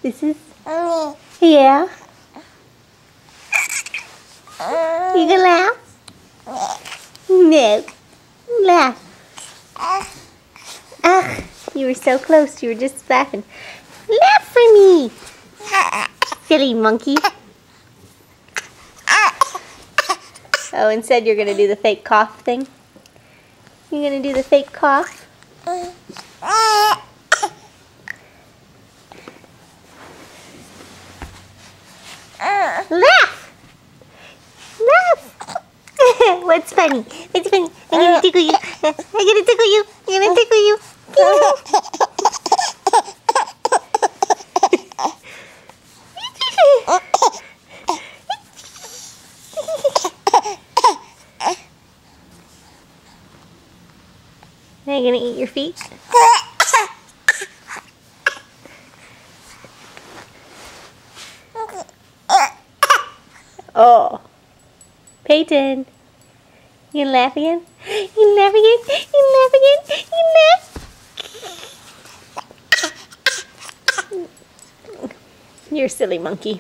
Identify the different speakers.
Speaker 1: This is... Yeah. You gonna laugh? No. Laugh. Ah, you were so close. You were just laughing. Laugh for me. Silly monkey. Oh, instead you're gonna do the fake cough thing? You're gonna do the fake cough? Laugh! Laugh! What's funny? What's funny? I'm gonna tickle you. I'm gonna tickle you. I'm gonna tickle you. Are you gonna eat your feet? Oh, Peyton, you gonna laugh again? You laugh again? You laugh again? You laugh? You're a silly monkey.